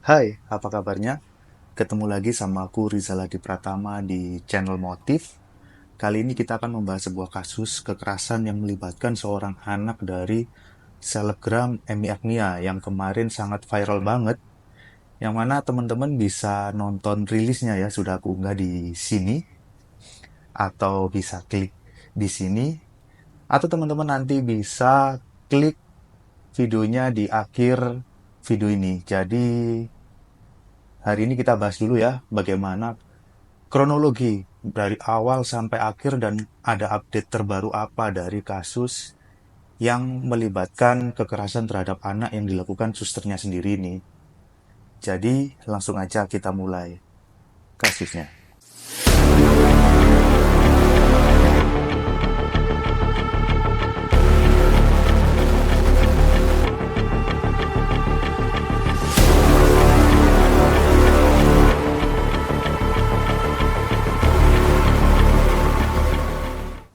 Hai, apa kabarnya? Ketemu lagi sama aku Rizal Adi Pratama di channel Motif. Kali ini kita akan membahas sebuah kasus kekerasan yang melibatkan seorang anak dari selebgram Emi Agnia yang kemarin sangat viral banget. Yang mana teman-teman bisa nonton rilisnya ya, sudah aku unggah di sini. Atau bisa klik di sini. Atau teman-teman nanti bisa klik videonya di akhir video ini. Jadi hari ini kita bahas dulu ya bagaimana kronologi dari awal sampai akhir dan ada update terbaru apa dari kasus yang melibatkan kekerasan terhadap anak yang dilakukan susternya sendiri ini. Jadi langsung aja kita mulai kasusnya.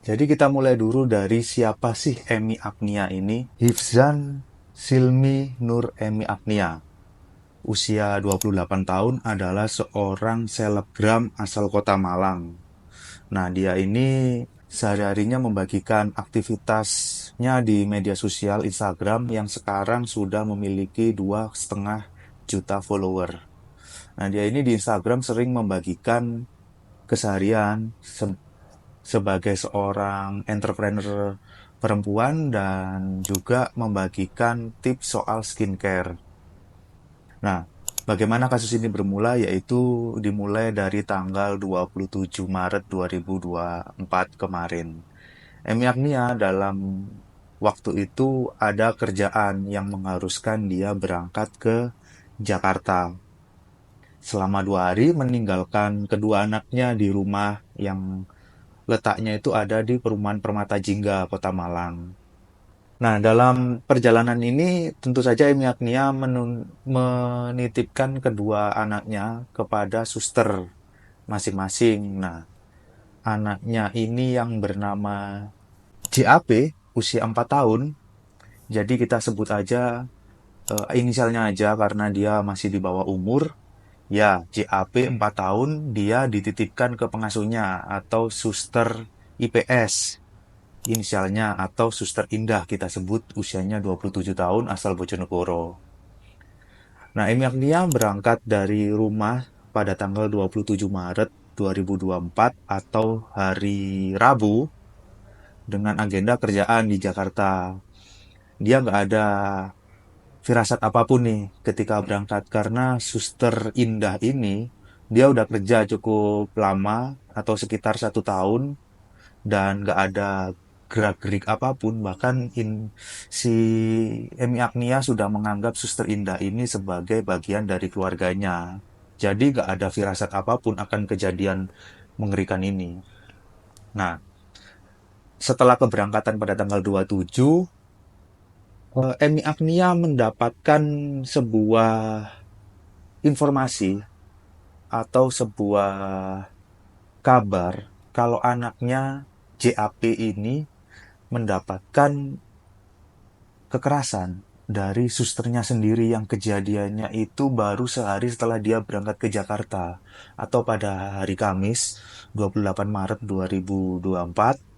Jadi kita mulai dulu dari siapa sih Emi Agnia ini? Hifzan Silmi Nur Emi Agnia. Usia 28 tahun adalah seorang selebgram asal kota Malang. Nah, dia ini sehari-harinya membagikan aktivitasnya di media sosial Instagram yang sekarang sudah memiliki 2,5 juta follower. Nah, dia ini di Instagram sering membagikan keseharian sebagai seorang entrepreneur perempuan dan juga membagikan tips soal skincare. Nah, bagaimana kasus ini bermula? Yaitu dimulai dari tanggal 27 Maret 2024 kemarin. Emi Agnia dalam waktu itu ada kerjaan yang mengharuskan dia berangkat ke Jakarta. Selama 2 hari meninggalkan kedua anaknya di rumah yang letaknya itu ada di perumahan Permata Jingga, Kota Malang. Nah, dalam perjalanan ini tentu saja Emi Agnia menitipkan kedua anaknya kepada suster masing-masing. Nah, anaknya ini yang bernama JAP, usia 4 tahun. Jadi kita sebut aja inisialnya aja karena dia masih di bawah umur. Ya, JAP 4 tahun, dia dititipkan ke pengasuhnya atau suster IPS inisialnya atau Suster Indah kita sebut usianya 27 tahun asal Bojonegoro. Nah, Emi Agnia berangkat dari rumah pada tanggal 27 Maret 2024 atau hari Rabu dengan agenda kerjaan di Jakarta. Dia nggak ada firasat apapun nih ketika berangkat karena Suster Indah ini dia udah kerja cukup lama atau sekitar 1 tahun dan nggak ada gerak-gerik apapun. Bahkan si Emi Agnia sudah menganggap Suster Indah ini sebagai bagian dari keluarganya. Jadi nggak ada firasat apapun akan kejadian mengerikan ini. Nah, setelah keberangkatan pada tanggal 27, Emi Agnia mendapatkan sebuah informasi atau sebuah kabar kalau anaknya JAP ini mendapatkan kekerasan dari susternya sendiri yang kejadiannya itu baru sehari setelah dia berangkat ke Jakarta atau pada hari Kamis 28 Maret 2024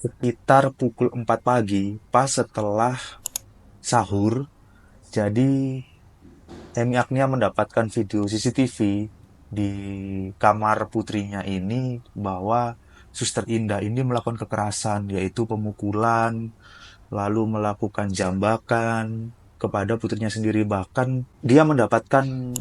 sekitar pukul 4 pagi pas setelah sahur. Jadi Emi Agnia mendapatkan video CCTV di kamar putrinya ini bahwa Suster Indah ini melakukan kekerasan yaitu pemukulan, lalu melakukan jambakan kepada putrinya sendiri. Bahkan dia mendapatkan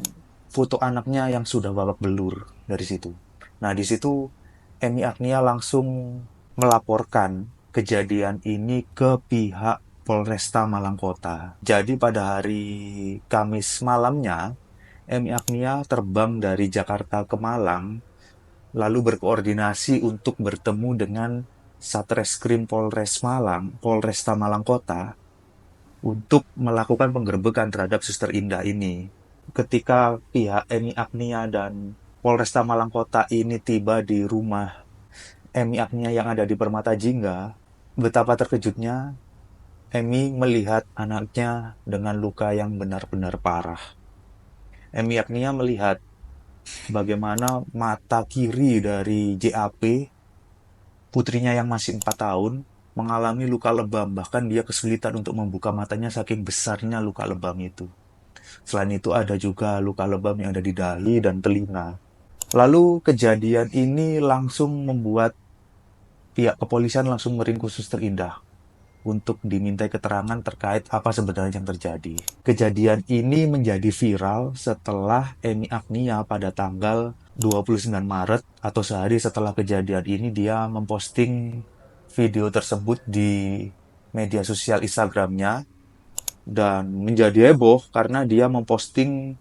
foto anaknya yang sudah babak belur dari situ. Nah, di situ Emi Agnia langsung melaporkan kejadian ini ke pihak Polresta Malang Kota. Jadi pada hari Kamis malamnya, Emi Agnia terbang dari Jakarta ke Malang, lalu berkoordinasi untuk bertemu dengan Satreskrim Polresta Malang Kota, untuk melakukan penggerbekan terhadap Suster Indah ini. Ketika pihak Emi Agnia dan Polresta Malang Kota ini tiba di rumah Emi Agnia yang ada di Permata Jingga, betapa terkejutnya Emi melihat anaknya dengan luka yang benar-benar parah. Emi Agnia melihat bagaimana mata kiri dari JAP, putrinya yang masih 4 tahun, mengalami luka lebam. Bahkan dia kesulitan untuk membuka matanya saking besarnya luka lebam itu. Selain itu ada juga luka lebam yang ada di dahi dan telinga. Lalu kejadian ini langsung membuat pihak kepolisian langsung meringkus Suster Indah untuk dimintai keterangan terkait apa sebenarnya yang terjadi. Kejadian ini menjadi viral setelah Emi Agnia pada tanggal 29 Maret atau sehari setelah kejadian ini dia memposting video tersebut di media sosial Instagramnya dan menjadi heboh karena dia memposting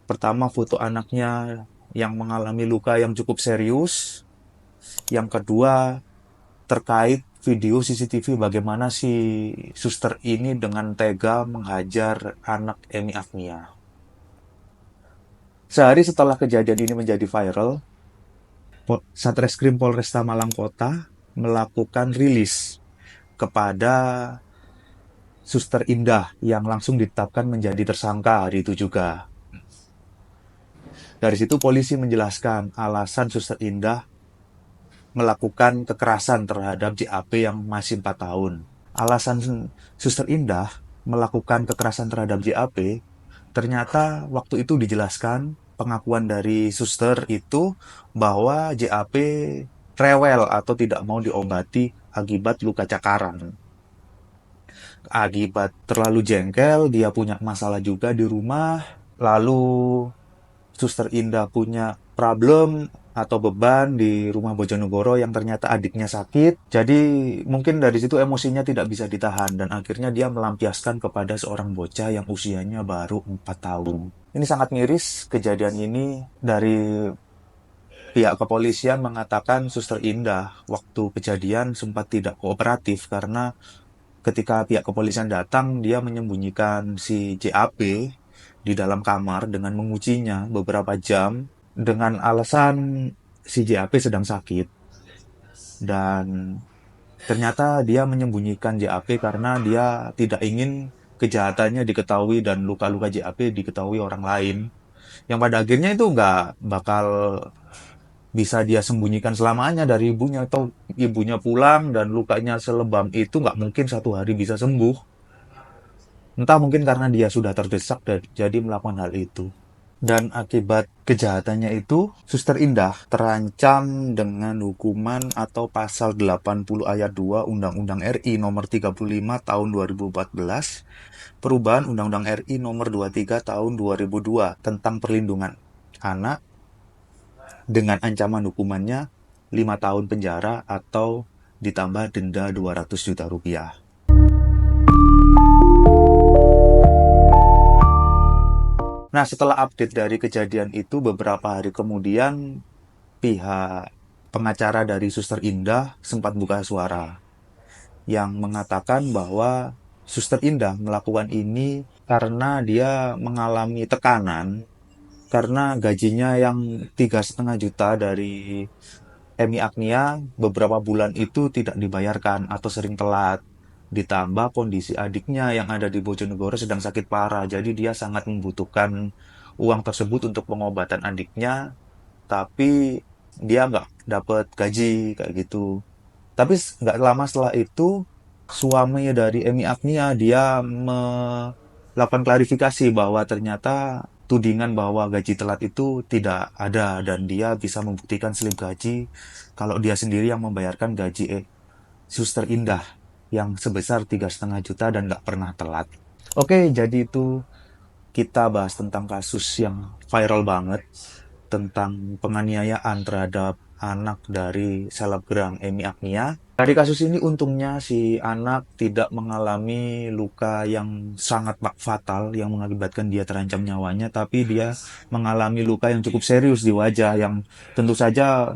pertama foto anaknya yang mengalami luka yang cukup serius, yang kedua terkait video CCTV bagaimana si suster ini dengan tega menghajar anak Emi Agnia. Sehari setelah kejadian ini menjadi viral, Satreskrim Polresta Malang Kota melakukan rilis kepada Suster Indah yang langsung ditetapkan menjadi tersangka hari itu juga. Dari situ polisi menjelaskan alasan Suster Indah melakukan kekerasan terhadap JAP yang masih 4 tahun. Alasan Suster Indah melakukan kekerasan terhadap JAP, ternyata waktu itu dijelaskan pengakuan dari suster itu bahwa JAP rewel atau tidak mau diobati akibat luka cakaran. Akibat terlalu jengkel, dia punya masalah juga di rumah, lalu Suster Indah punya problem atau beban di rumah Bojonegoro yang ternyata adiknya sakit. Jadi mungkin dari situ emosinya tidak bisa ditahan dan akhirnya dia melampiaskan kepada seorang bocah yang usianya baru 4 tahun. Ini sangat miris kejadian ini dari pihak kepolisian mengatakan Suster Indah waktu kejadian sempat tidak kooperatif karena ketika pihak kepolisian datang dia menyembunyikan si JAP di dalam kamar dengan menguncinya beberapa jam dengan alasan si JAP sedang sakit dan ternyata dia menyembunyikan JAP karena dia tidak ingin kejahatannya diketahui dan luka-luka JAP diketahui orang lain yang pada akhirnya itu nggak bakal bisa dia sembunyikan selamanya dari ibunya atau ibunya pulang dan lukanya selebam itu nggak mungkin satu hari bisa sembuh. Entah mungkin karena dia sudah terdesak dan jadi melakukan hal itu. Dan akibat kejahatannya itu, Suster Indah terancam dengan hukuman atau pasal 80 ayat 2 Undang-Undang RI nomor 35 tahun 2014, perubahan Undang-Undang RI nomor 23 tahun 2002 tentang perlindungan anak dengan ancaman hukumannya 5 tahun penjara atau ditambah denda 200 juta rupiah. Nah, setelah update dari kejadian itu beberapa hari kemudian pihak pengacara dari Suster Indah sempat buka suara yang mengatakan bahwa Suster Indah melakukan ini karena dia mengalami tekanan karena gajinya yang 3,5 juta dari Emi Agnia beberapa bulan itu tidak dibayarkan atau sering telat. Ditambah kondisi adiknya yang ada di Bojonegoro sedang sakit parah, jadi dia sangat membutuhkan uang tersebut untuk pengobatan adiknya, tapi dia nggak dapat gaji kayak gitu. Tapi nggak lama setelah itu, suami dari Emi Agnia dia melakukan klarifikasi bahwa ternyata tudingan bahwa gaji telat itu tidak ada dan dia bisa membuktikan slip gaji kalau dia sendiri yang membayarkan gaji Suster Indah yang sebesar 3,5 juta dan nggak pernah telat. Oke, jadi itu kita bahas tentang kasus yang viral banget tentang penganiayaan terhadap anak dari selebgram Emi Agnia. Dari kasus ini untungnya si anak tidak mengalami luka yang sangat fatal yang mengakibatkan dia terancam nyawanya, tapi dia mengalami luka yang cukup serius di wajah yang tentu saja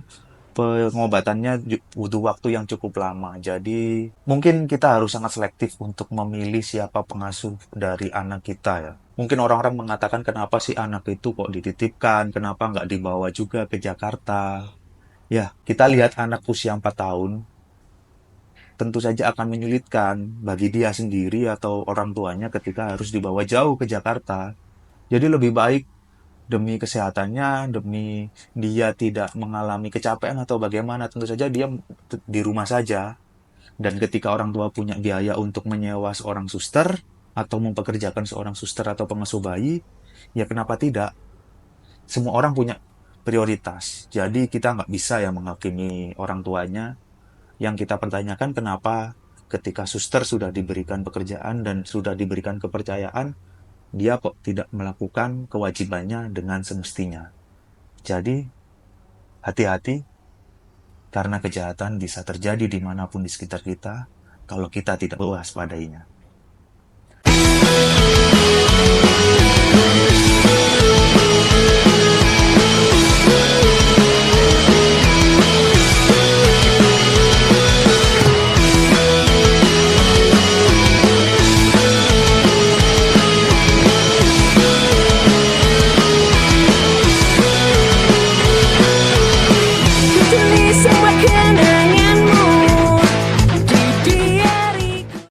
pengobatannya butuh waktu yang cukup lama. Jadi mungkin kita harus sangat selektif untuk memilih siapa pengasuh dari anak kita ya. Mungkin orang-orang mengatakan kenapa sih anak itu kok dititipkan, kenapa nggak dibawa juga ke Jakarta. Ya, kita lihat anak usia 4 tahun, tentu saja akan menyulitkan bagi dia sendiri atau orang tuanya ketika harus dibawa jauh ke Jakarta. Jadi lebih baik demi kesehatannya, demi dia tidak mengalami kecapean atau bagaimana, tentu saja dia di rumah saja. Dan ketika orang tua punya biaya untuk menyewa seorang suster atau mempekerjakan seorang suster atau pengasuh bayi, ya kenapa tidak? Semua orang punya prioritas. Jadi kita nggak bisa ya menghakimi orang tuanya. Yang kita pertanyakan kenapa ketika suster sudah diberikan pekerjaan dan sudah diberikan kepercayaan, dia kok tidak melakukan kewajibannya dengan semestinya. Jadi hati-hati karena kejahatan bisa terjadi dimanapun di sekitar kita kalau kita tidak waspadainya.